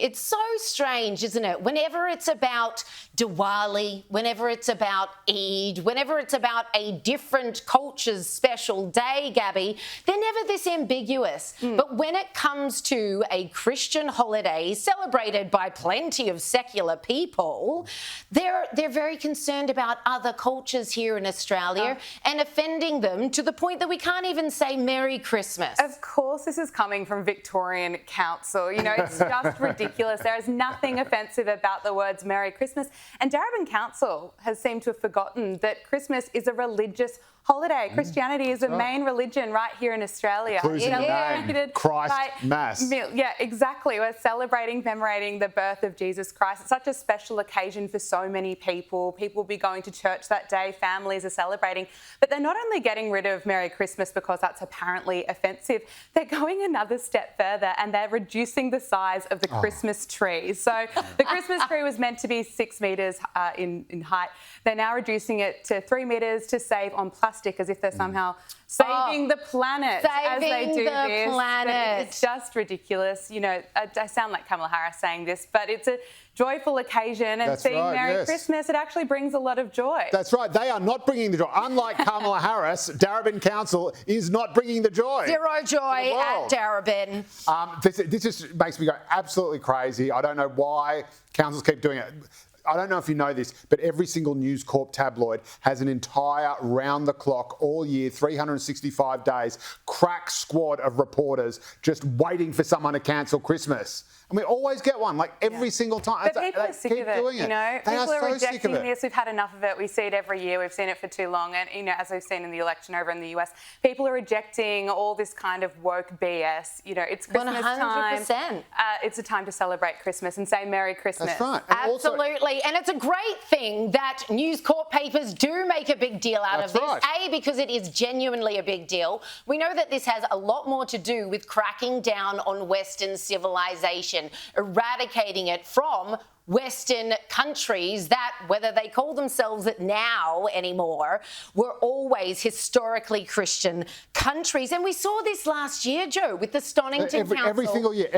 It's so strange, isn't it? Whenever it's about Diwali, whenever it's about Eid, whenever it's about a different culture's special day, Gabby, they're never this ambiguous. But when it comes to a Christian holiday celebrated by plenty of secular people, they're very concerned about other cultures here in Australia and offending them to the point that we can't even say Merry Christmas. Of course, this is coming from Victorian Council. You know, it's just ridiculous. There is nothing offensive about the words Merry Christmas. And Darebin Council has seemed to have forgotten that Christmas is a religious holiday. Christianity is a main religion right here in Australia. Christ Mass. Yeah, exactly. We're celebrating, commemorating the birth of Jesus Christ. It's such a special occasion for so many people. People will be going to church that day. Families are celebrating. But they're not only getting rid of Merry Christmas because that's apparently offensive, they're going another step further and they're reducing the size of the Christmas tree. So the Christmas tree was meant to be 6 metres in height. They're now reducing it to 3 metres to save on plastic, as if they're somehow saving the planet as they do this. But it's just ridiculous. You know, I sound like Kamala Harris saying this, but it's a joyful occasion, and seeing Merry Christmas, it actually brings a lot of joy. That's right. They are not bringing the joy. Unlike Kamala Harris, Darebin Council is not bringing the joy. Zero joy at Darebin. This just makes me go absolutely crazy. I don't know why councils keep doing it. I don't know if you know this, but every single News Corp tabloid has an entire round-the-clock, all year, 365 days, crack squad of reporters just waiting for someone to cancel Christmas. And we always get one, like every single time. But people are sick of it, you know. People are rejecting this. We've had enough of it. We see it every year. We've seen it for too long. And, you know, as we've seen in the election over in the US, people are rejecting all this kind of woke BS. You know, it's Christmas 100%. time. It's a time to celebrate Christmas and say Merry Christmas. That's right. And absolutely. And it's a great thing that News Corp papers do make a big deal out of this. A, because it is genuinely a big deal. We know that this has a lot more to do with cracking down on Western civilization, eradicating it from Western countries that, whether they call themselves it now anymore, were always historically Christian countries. And we saw this last year, Joe, with the Stonington Council. Every single year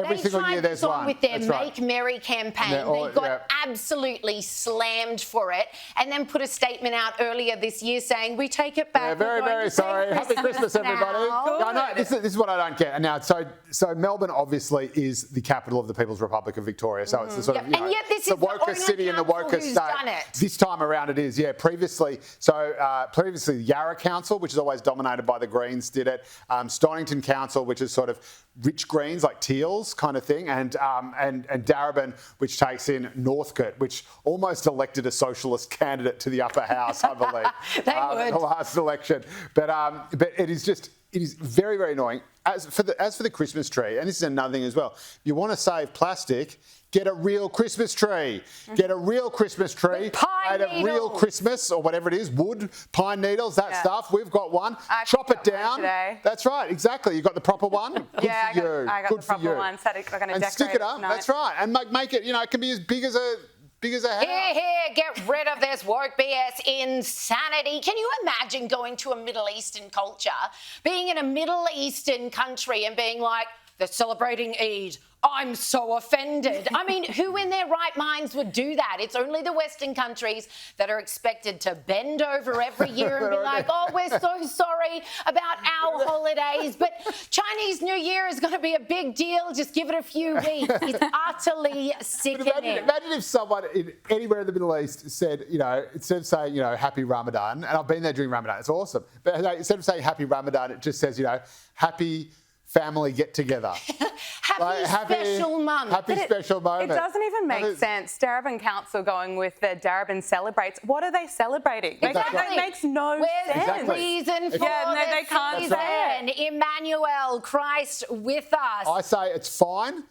there's one. With their Make Merry campaign. They got absolutely slammed for it, and then put a statement out earlier this year saying, we take it back. Yeah, very sorry. Happy Christmas, everybody. I know, this is what I don't get. Now, so Melbourne obviously is the capital of the People's Republic of Victoria, so it's the sort of, you know, and yet this the wokest city and the wokest state. This time around it is, previously the Yarra Council, which is always dominated by the Greens, did it. Stonington Council, which is sort of rich Greens, like Teals kind of thing, and Darebin, which takes in Northcote, which almost elected a socialist candidate to the upper house, I believe, in the last election. But it is very, very annoying. As for the Christmas tree, and this is another thing as well, you want to save plastic, get a real Christmas tree. Get a real Christmas tree made of real Christmas or whatever it is, wood, pine needles, that stuff. We've got one. Chop it down. Today. That's right, exactly. You got the proper one? Good for you. I got the proper one. So we're going to decorate stick it up. That's right. And make it, you know, it can be as big as a house. Here, get rid of this woke BS insanity. Can you imagine going to a Middle Eastern culture, being in a Middle Eastern country and being like, they're celebrating Eid. I'm so offended. I mean, who in their right minds would do that? It's only the Western countries that are expected to bend over every year and be like, oh, we're so sorry about our holidays, but Chinese New Year is going to be a big deal. Just give it a few weeks. It's utterly sickening. Imagine if someone anywhere in the Middle East said, you know, instead of saying, you know, Happy Ramadan, and I've been there during Ramadan, it's awesome, but instead of saying Happy Ramadan, it just says, you know, Happy family get together. Happy special month. Happy special moment. It doesn't even make sense. Darebin Council going with the Darebin celebrates. What are they celebrating? That makes no sense. The reason for they can't say it. Emmanuel, Christ with us. I say it's fine,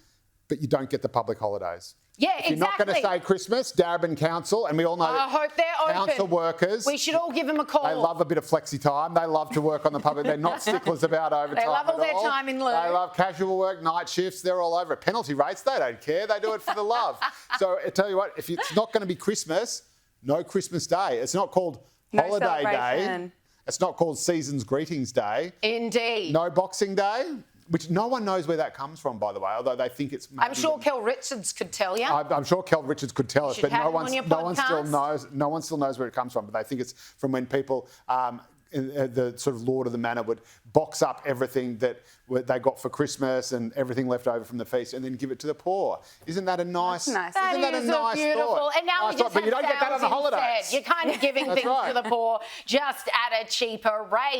but you don't get the public holidays. Yeah, if you're not going to say Christmas, Darebin Council, and we all know I hope they're council open. Workers. We should all give them a call. They love a bit of flexi time. They love to work on the public. They're not sticklers about overtime. They love all their time in lieu. They love casual work, night shifts. They're all over it. Penalty rates, they don't care. They do it for the love. So I tell you what, if it's not going to be Christmas, no Christmas Day. It's not called Holiday Day. It's not called Season's Greetings Day. Indeed. No Boxing Day. which no one knows where that comes from, by the way, although they think it's. I'm sure Kel Richards could tell you. I'm sure Kel Richards could tell us, but no one still knows. No one still knows where it comes from. But they think it's from when people, the sort of Lord of the Manor, would box up everything that they got for Christmas and everything left over from the feast, and then give it to the poor. Isn't that a nice? That's nice. That isn't is that a nice beautiful. thought? And now nice we just but you don't get that on the instead. holidays. You're kind of giving things to the poor just at a cheaper rate.